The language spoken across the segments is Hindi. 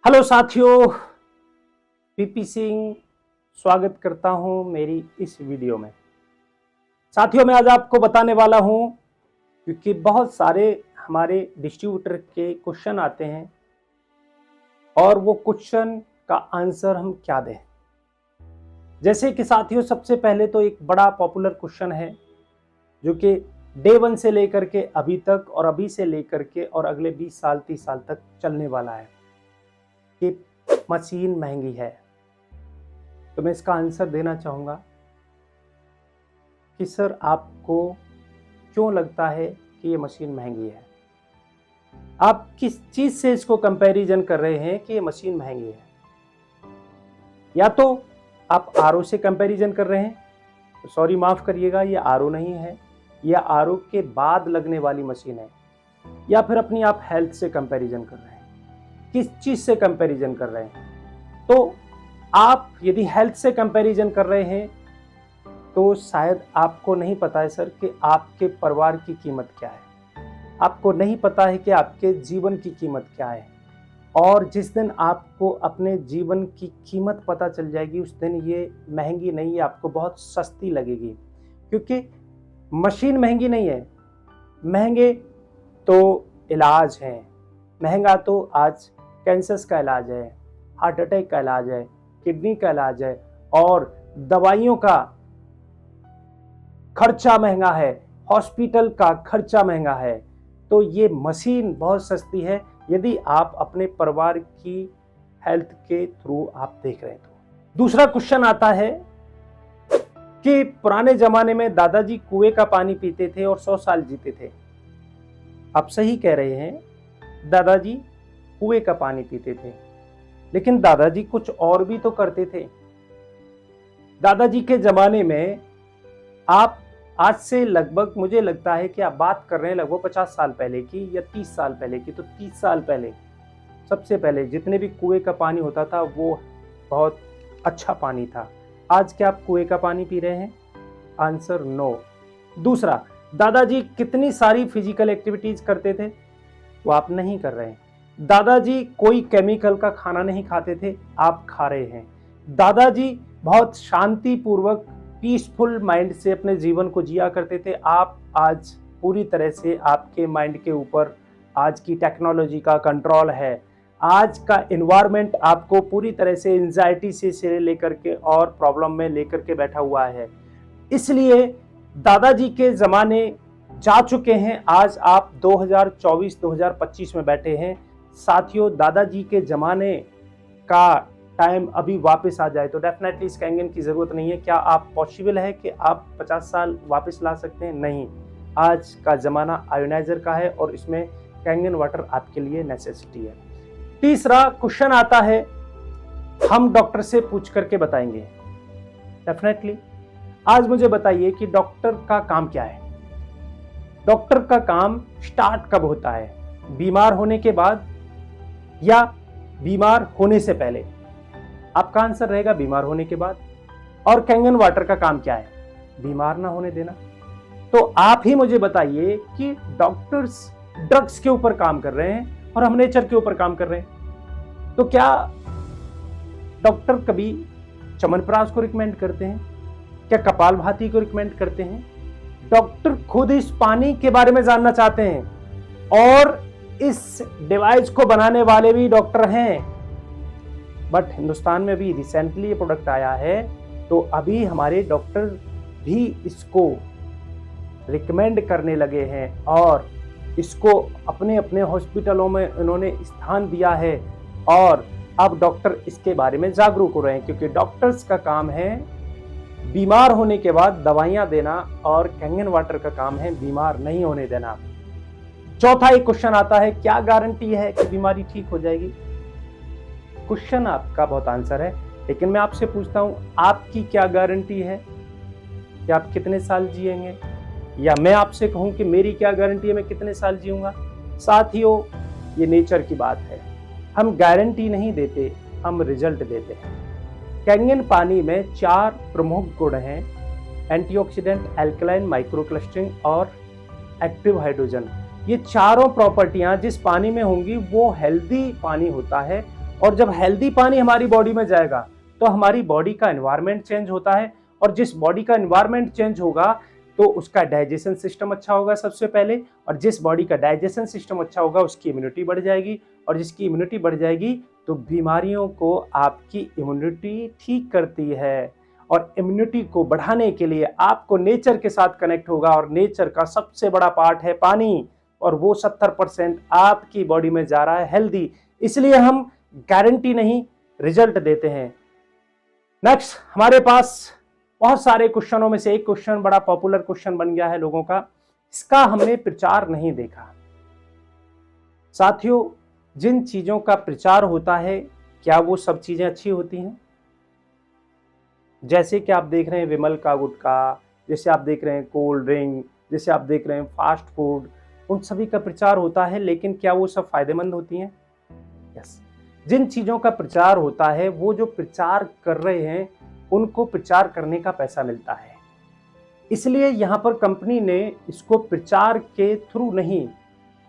हेलो साथियों, पीपी सिंह स्वागत करता हूं मेरी इस वीडियो में। साथियों, मैं आज आपको बताने वाला हूं क्योंकि बहुत सारे हमारे डिस्ट्रीब्यूटर के क्वेश्चन आते हैं और वो क्वेश्चन का आंसर हम क्या दें। जैसे कि साथियों, सबसे पहले तो एक बड़ा पॉपुलर क्वेश्चन है जो कि डे 1 से लेकर के अभी तक और अभी से लेकर के और अगले 20 साल 30 साल तक चलने वाला है कि मशीन महंगी है। तो मैं इसका आंसर देना चाहूँगा कि सर आपको क्यों लगता है कि ये मशीन महंगी है? आप किस चीज़ से इसको कंपैरिजन कर रहे हैं कि ये मशीन महंगी है? या तो आप आरओ से कंपैरिजन कर रहे हैं, तो सॉरी माफ़ करिएगा, ये आरओ नहीं है, यह आरओ के बाद लगने वाली मशीन है। या फिर अपनी आप हेल्थ से कंपैरिजन कर रहे हैं, किस चीज़ से कंपैरिजन कर रहे हैं? तो आप यदि हेल्थ से कंपैरिजन कर रहे हैं तो शायद आपको नहीं पता है सर कि आपके परिवार की कीमत क्या है, आपको नहीं पता है कि आपके जीवन की कीमत क्या है। और जिस दिन आपको अपने जीवन की कीमत पता चल जाएगी उस दिन ये महंगी नहीं है, आपको बहुत सस्ती लगेगी। क्योंकि मशीन महंगी नहीं है, महंगे तो इलाज हैं। महंगा तो आज कैंसर का इलाज है, हार्ट अटैक का इलाज है, किडनी का इलाज है और दवाइयों का खर्चा महंगा है, हॉस्पिटल का खर्चा महंगा है। तो ये मशीन बहुत सस्ती है यदि आप अपने परिवार की हेल्थ के थ्रू आप देख रहे हैं तो। दूसरा क्वेश्चन आता है कि पुराने जमाने में दादाजी कुएं का पानी पीते थे और 100 साल जीते थे। आप सही कह रहे हैं, दादाजी कुएं का पानी पीते थे, लेकिन दादाजी कुछ और भी तो करते थे। दादाजी के जमाने में आप आज से लगभग, मुझे लगता है कि आप बात कर रहे हैं लगभग 50 साल पहले की या 30 साल पहले की। तो 30 साल पहले सबसे पहले जितने भी कुएं का पानी होता था वो बहुत अच्छा पानी था। आज क्या आप कुएं का पानी पी रहे हैं? Answer no. दूसरा, दादाजी कितनी सारी फिजिकल एक्टिविटीज करते थे? वो आप नहीं कर रहे हैं। दादाजी कोई केमिकल का खाना नहीं खाते थे, आप खा रहे हैं। दादाजी बहुत शांतिपूर्वक पीसफुल माइंड से अपने जीवन को जिया करते थे, आप आज पूरी तरह से आपके माइंड के ऊपर आज की टेक्नोलॉजी का कंट्रोल है। आज का एनवायरनमेंट आपको पूरी तरह से एंजाइटी से लेकर के और प्रॉब्लम में लेकर के बैठा हुआ है। इसलिए दादाजी के ज़माने जा चुके हैं, आज आप 2024-2025 में बैठे हैं। साथियों, दादाजी के ज़माने का टाइम अभी वापस आ जाए तो डेफिनेटली इस कैंगन की ज़रूरत नहीं है। क्या आप पॉसिबल है कि आप 50 साल वापस ला सकते हैं? नहीं। आज का ज़माना आयोनाइजर का है और इसमें कैंगन वाटर आपके लिए नेसेसिटी है। तीसरा क्वेश्चन आता है, हम डॉक्टर से पूछ करके बताएंगे। डेफिनेटली आज मुझे बताइए कि डॉक्टर का काम क्या है? डॉक्टर का काम स्टार्ट कब होता है? बीमार होने के बाद या बीमार होने से पहले? आपका आंसर रहेगा बीमार होने के बाद। और कैंगन वाटर का काम क्या है? बीमार ना होने देना। तो आप ही मुझे बताइए कि डॉक्टर्स ड्रग्स के ऊपर काम कर रहे हैं और हम नेचर के ऊपर काम कर रहे हैं। तो क्या डॉक्टर कभी च्यवनप्राश को रिकमेंड करते हैं? क्या कपालभाति को रिकमेंड करते हैं? डॉक्टर खुद इस पानी के बारे में जानना चाहते हैं और इस डिवाइस को बनाने वाले भी डॉक्टर हैं। बट हिंदुस्तान में भी रिसेंटली ये प्रोडक्ट आया है तो अभी हमारे डॉक्टर भी इसको रिकमेंड करने लगे हैं और इसको अपने अपने हॉस्पिटलों में उन्होंने स्थान दिया है और अब डॉक्टर इसके बारे में जागरूक हो रहे हैं। क्योंकि डॉक्टर्स का काम है बीमार होने के बाद दवाइयाँ देना और कैंगन वाटर का काम है बीमार नहीं होने देना। चौथा एक क्वेश्चन आता है, क्या गारंटी है कि बीमारी ठीक हो जाएगी? क्वेश्चन आपका बहुत आंसर है, लेकिन मैं आपसे पूछता हूं, आपकी क्या गारंटी है कि आप कितने साल जिएंगे? या मैं आपसे कहूं कि मेरी क्या गारंटी है मैं कितने साल जीऊंगा? साथियों, ये नेचर की बात है। हम गारंटी नहीं देते, हम रिजल्ट देते हैं। कैंगन पानी में 4 प्रमुख गुण हैं, एंटीऑक्सीडेंट, एल्कलाइन, माइक्रोक्लस्टरिंग और एक्टिव हाइड्रोजन। ये चारों प्रॉपर्टियां जिस पानी में होंगी वो हेल्दी पानी होता है और जब हेल्दी पानी हमारी बॉडी में जाएगा तो हमारी बॉडी का एनवायरनमेंट चेंज होता है, और जिस बॉडी का एनवायरनमेंट चेंज होगा तो उसका डाइजेशन सिस्टम अच्छा होगा सबसे पहले, और जिस बॉडी का डाइजेशन सिस्टम अच्छा होगा उसकी इम्यूनिटी बढ़ जाएगी, और जिसकी इम्यूनिटी बढ़ जाएगी तो बीमारियों को आपकी इम्यूनिटी ठीक करती है। और इम्यूनिटी को बढ़ाने के लिए आपको नेचर के साथ कनेक्ट होगा, और नेचर का सबसे बड़ा पार्ट है पानी, और वो 70% आपकी बॉडी में जा रहा है हेल्दी, इसलिए हम गारंटी नहीं रिजल्ट देते हैं। नेक्स्ट हमारे पास बहुत सारे क्वेश्चनों में से एक क्वेश्चन बड़ा पॉपुलर क्वेश्चन बन गया है लोगों का, इसका हमने प्रचार नहीं देखा। साथियों, जिन चीजों का प्रचार होता है क्या वो सब चीजें अच्छी होती हैं? जैसे कि आप देख रहे हैं विमल का गुटखा, जैसे आप देख रहे हैं कोल्ड ड्रिंक, जैसे आप देख रहे हैं फास्ट फूड, उन सभी का प्रचार होता है, लेकिन क्या वो सब फायदेमंद होती हैं? यस। जिन चीजों का प्रचार होता है वो जो प्रचार कर रहे हैं उनको प्रचार करने का पैसा मिलता है, इसलिए यहाँ पर कंपनी ने इसको प्रचार के थ्रू नहीं,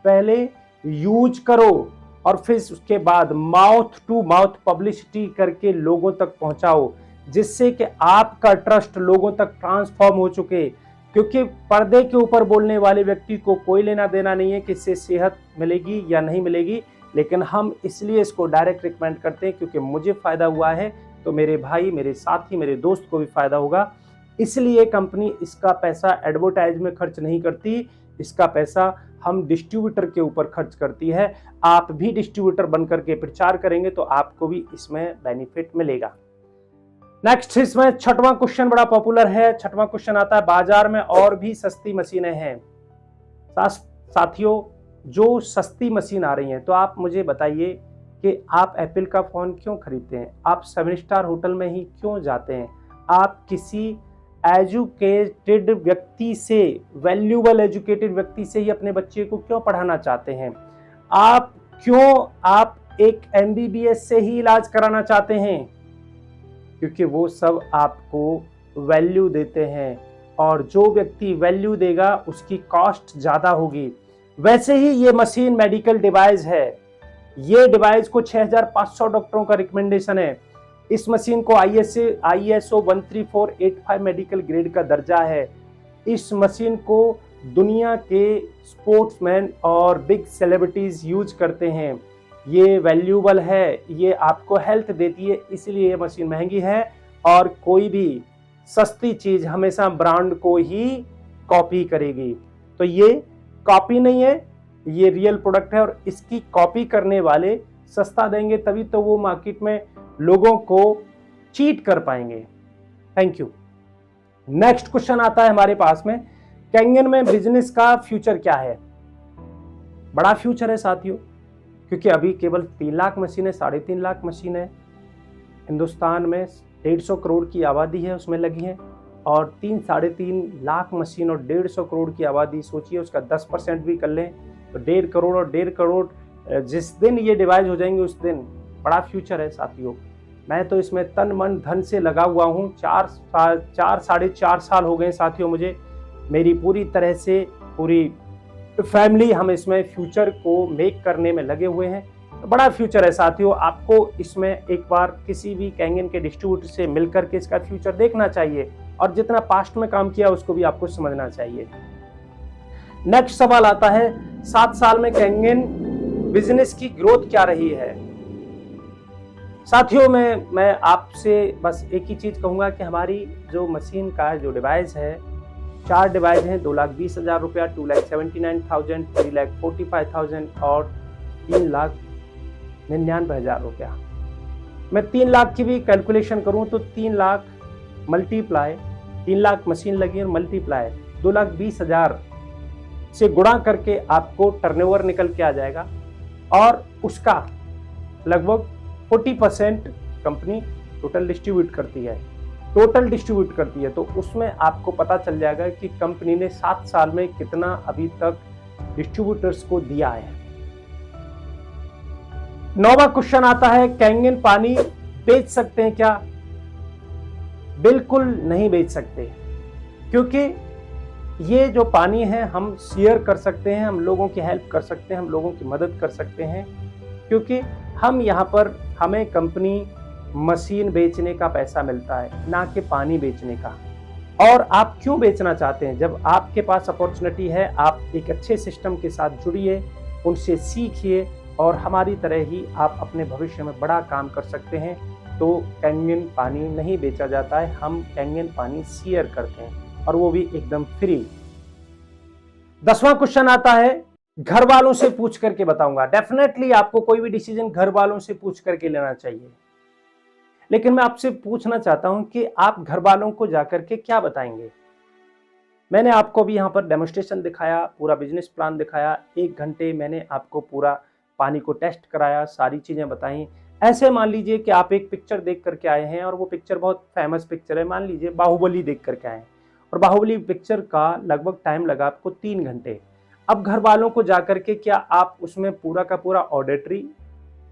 पहले यूज करो और फिर उसके बाद माउथ टू माउथ पब्लिसिटी करके लोगों तक पहुंचाओ, जिससे कि आपका ट्रस्ट लोगों तक ट्रांसफॉर्म हो चुके। क्योंकि पर्दे के ऊपर बोलने वाले व्यक्ति को कोई लेना देना नहीं है कि इससे सेहत मिलेगी या नहीं मिलेगी, लेकिन हम इसलिए इसको डायरेक्ट रिकमेंड करते हैं क्योंकि मुझे फायदा हुआ है तो मेरे भाई, मेरे साथी, मेरे दोस्त को भी फायदा होगा। इसलिए कंपनी इसका पैसा एडवर्टाइज में खर्च नहीं करती, इसका पैसा हम डिस्ट्रीब्यूटर के ऊपर खर्च करती है। आप भी डिस्ट्रीब्यूटर बनकर के प्रचार करेंगे तो आपको भी इसमें बेनिफिट मिलेगा। नेक्स्ट इसमें छठवां क्वेश्चन बड़ा पॉपुलर है। छठवां क्वेश्चन आता है, बाजार में और भी सस्ती मशीनें हैं। साथियों, जो सस्ती मशीन आ रही हैं तो आप मुझे बताइए कि आप एप्पल का फोन क्यों खरीदते हैं? आप 7 स्टार होटल में ही क्यों जाते हैं? आप किसी एजुकेटेड व्यक्ति से, वैल्यूएबल एजुकेटेड व्यक्ति से ही अपने बच्चे को क्यों पढ़ाना चाहते हैं? आप एक एमबीबीएस से ही इलाज कराना चाहते हैं? क्योंकि वो सब आपको वैल्यू देते हैं, और जो व्यक्ति वैल्यू देगा उसकी कॉस्ट ज़्यादा होगी। वैसे ही ये मशीन मेडिकल डिवाइस है, ये डिवाइस को 6500 डॉक्टरों का रिकमेंडेशन है। इस मशीन को ISO 13485 मेडिकल ग्रेड का दर्जा है। इस मशीन को दुनिया के स्पोर्ट्समैन और बिग सेलिब्रिटीज यूज करते हैं। ये वैल्यूएबल है, ये आपको हेल्थ देती है, इसलिए ये मशीन महंगी है। और कोई भी सस्ती चीज हमेशा ब्रांड को ही कॉपी करेगी, तो ये कॉपी नहीं है, ये रियल प्रोडक्ट है। और इसकी कॉपी करने वाले सस्ता देंगे तभी तो वो मार्केट में लोगों को चीट कर पाएंगे। Thank you. नेक्स्ट क्वेश्चन आता है हमारे पास में, कैंगन में बिजनेस का फ्यूचर क्या है? बड़ा फ्यूचर है साथियों, क्योंकि अभी केवल 3 लाख मशीनें, 3.5 लाख मशीनें हिंदुस्तान में 150 करोड़ की आबादी है उसमें लगी हैं, और 3-3.5 लाख मशीन और 150 करोड़ की आबादी, सोचिए उसका 10% भी कर लें तो 1.5 करोड़ और 1.5 करोड़ जिस दिन ये डिवाइड हो जाएंगे उस दिन बड़ा फ्यूचर है साथियों। मैं तो इसमें तन मन धन से लगा हुआ हूँ। 4 4.5 साल हो गए साथियों मुझे, मेरी पूरी तरह से पूरी फैमिली हम इसमें फ्यूचर को मेक करने में लगे हुए हैं। तो बड़ा फ्यूचर है साथियों। आपको इसमें एक बार किसी भी कैंगन के डिस्ट्रीब्यूटर से मिलकर के इसका फ्यूचर देखना चाहिए, और जितना पास्ट में काम किया उसको भी आपको समझना चाहिए। नेक्स्ट सवाल आता है, 7 साल में कैंगन बिजनेस की ग्रोथ क्या रही है? साथियों, मैं आपसे बस एक ही चीज कहूंगा कि हमारी जो मशीन का जो डिवाइस है, 4 डिवाइस हैं, 2,20,000 रुपया, 2,79,000, 3,45,000 और 3,99,000 रुपया। मैं 3 लाख की भी कैलकुलेशन करूं तो 3 लाख मल्टीप्लाई, 3 लाख मशीन लगी और मल्टीप्लाई 2,20,000 से गुणा करके आपको टर्नओवर निकल के आ जाएगा, और उसका लगभग 40% कंपनी टोटल डिस्ट्रीब्यूट करती है। तो उसमें आपको पता चल जाएगा कि कंपनी ने 7 साल में कितना अभी तक डिस्ट्रीब्यूटर्स को दिया है। 9वां क्वेश्चन आता है, कैंगन पानी बेच सकते हैं क्या? बिल्कुल नहीं बेच सकते, क्योंकि ये जो पानी है हम शेयर कर सकते हैं, हम लोगों की हेल्प कर सकते हैं, हम लोगों की मदद कर सकते हैं, क्योंकि हम यहाँ पर हमें कंपनी मशीन बेचने का पैसा मिलता है, ना कि पानी बेचने का। और आप क्यों बेचना चाहते हैं? जब आपके पास अपॉर्चुनिटी है, आप एक अच्छे सिस्टम के साथ जुड़िए, उनसे सीखिए और हमारी तरह ही आप अपने भविष्य में बड़ा काम कर सकते हैं। तो कैंगन पानी नहीं बेचा जाता है, हम कैंगन पानी शेयर करते हैं और वो भी एकदम फ्री। 10वां क्वेश्चन आता है, घर वालों से पूछ करके बताऊंगा। डेफिनेटली आपको कोई भी डिसीजन घर वालों से पूछ करके लेना चाहिए, लेकिन मैं आपसे पूछना चाहता हूं कि आप घर वालों को जाकर के क्या बताएंगे। मैंने आपको भी यहाँ पर डेमोस्ट्रेशन दिखाया, पूरा बिजनेस प्लान दिखाया, 1 घंटे मैंने आपको पूरा पानी को टेस्ट कराया, सारी चीजें बताई। ऐसे मान लीजिए कि आप एक पिक्चर देख करके आए हैं और वो पिक्चर बहुत फेमस पिक्चर है, मान लीजिए बाहुबली देख करके आए हैं और बाहुबली पिक्चर का लगभग टाइम लगा आपको 3 घंटे। अब घर वालों को जाकर के क्या आप उसमें पूरा का पूरा ऑडिटरी,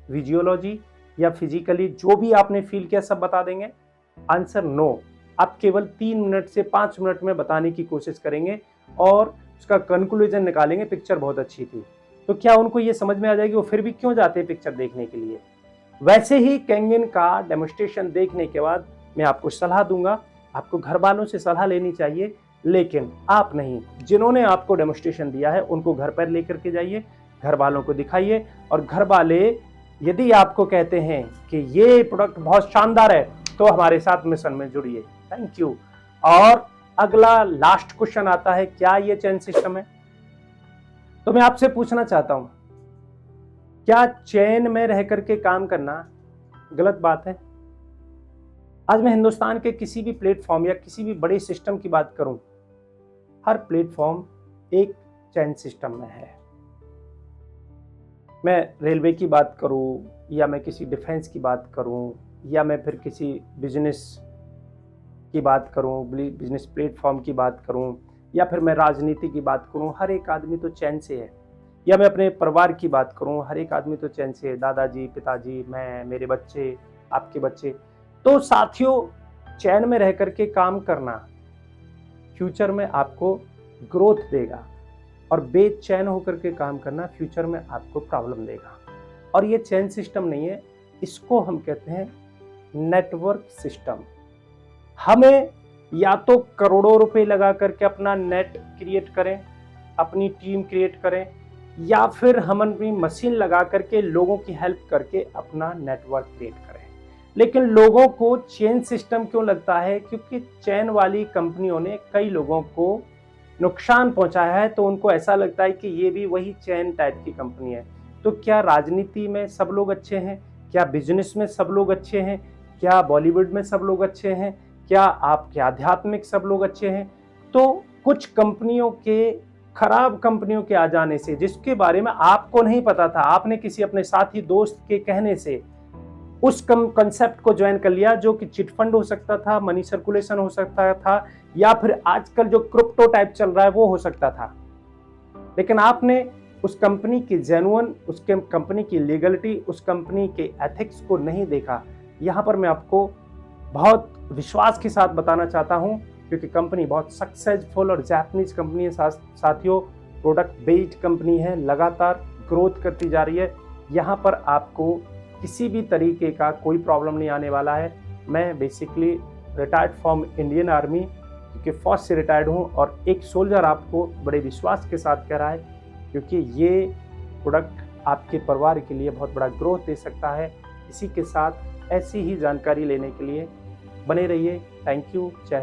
विजुअलॉजी या फिजिकली जो भी आपने फील किया सब बता देंगे? Answer no. आप केवल 3 मिनट से 5 मिनट में बताने की कोशिश करेंगे और उसका कंक्लूजन निकालेंगे, पिक्चर बहुत अच्छी थी। तो क्या उनको ये समझ में आ जाएगी वो फिर भी क्यों जाते हैं पिक्चर देखने के लिए? वैसे ही कैंगन का डेमोस्ट्रेशन देखने के बाद मैं आपको सलाह दूंगा, आपको घर वालों से सलाह लेनी चाहिए, लेकिन आप नहीं। जिन्होंने आपको डेमोस्ट्रेशन दिया है उनको घर पर लेकर के जाइए, घर वालों को दिखाइए और घर वाले यदि आपको कहते हैं कि ये प्रोडक्ट बहुत शानदार है तो हमारे साथ मिशन में जुड़िए। Thank you. और अगला लास्ट क्वेश्चन आता है, क्या ये चेन सिस्टम है? तो मैं आपसे पूछना चाहता हूं, क्या चेन में रह करके काम करना गलत बात है? आज मैं हिंदुस्तान के किसी भी प्लेटफॉर्म या किसी भी बड़े सिस्टम की बात करूं, हर प्लेटफॉर्म एक चेन सिस्टम में है। मैं रेलवे की बात करूं या मैं किसी डिफेंस की बात करूं या मैं फिर किसी बिजनेस की बात करूं, बिजनेस प्लेटफॉर्म की बात करूं या फिर मैं राजनीति की बात करूं, हर एक आदमी तो चैन से है। या मैं अपने परिवार की बात करूं, हर एक आदमी तो चैन से है, दादाजी, पिताजी, मैं, मेरे बच्चे, आपके बच्चे। तो साथियों, चैन में रह करके काम करना फ्यूचर में आपको ग्रोथ देगा और बेचैन होकर के काम करना फ्यूचर में आपको प्रॉब्लम देगा। और ये चैन सिस्टम नहीं है, इसको हम कहते हैं नेटवर्क सिस्टम। हमें या तो करोड़ों रुपए लगा करके अपना नेट क्रिएट करें, अपनी टीम क्रिएट करें, या फिर हम अपनी मशीन लगा करके लोगों की हेल्प करके अपना नेटवर्क क्रिएट करें। लेकिन लोगों को चेन सिस्टम क्यों लगता है? क्योंकि चैन वाली कंपनियों ने कई लोगों को नुकसान पहुंचाया है, तो उनको ऐसा लगता है कि ये भी वही चैन टाइप की कंपनी है। तो क्या राजनीति में सब लोग अच्छे हैं? क्या बिजनेस में सब लोग अच्छे हैं? क्या बॉलीवुड में सब लोग अच्छे हैं? क्या आपके आध्यात्मिक सब लोग अच्छे हैं? तो कुछ कंपनियों के, खराब कंपनियों के आ जाने से, जिसके बारे में आपको नहीं पता था, आपने किसी अपने साथी दोस्त के कहने से उस कंसेप्ट को ज्वाइन कर लिया, जो कि चिट फंड हो सकता था, मनी सर्कुलेशन हो सकता था, या फिर आजकल जो क्रिप्टो टाइप चल रहा है वो हो सकता था। लेकिन आपने उस कंपनी की जेन्युइन, उसके कंपनी की लीगलिटी, उस कंपनी के एथिक्स को नहीं देखा। यहाँ पर मैं आपको बहुत विश्वास के साथ बताना चाहता हूँ, क्योंकि कंपनी बहुत सक्सेसफुल और जापानीज कंपनी है साथियों, प्रोडक्ट बेस्ड कंपनी है, लगातार ग्रोथ करती जा रही है। यहाँ पर आपको किसी भी तरीके का कोई प्रॉब्लम नहीं आने वाला है। मैं basically retired from Indian army, क्योंकि फौज से रिटायर्ड हूँ, और एक सोल्जर आपको बड़े विश्वास के साथ कह रहा है, क्योंकि ये प्रोडक्ट आपके परिवार के लिए बहुत बड़ा ग्रोथ दे सकता है। इसी के साथ ऐसी ही जानकारी लेने के लिए बने रहिए। Thank you. जय हिंद।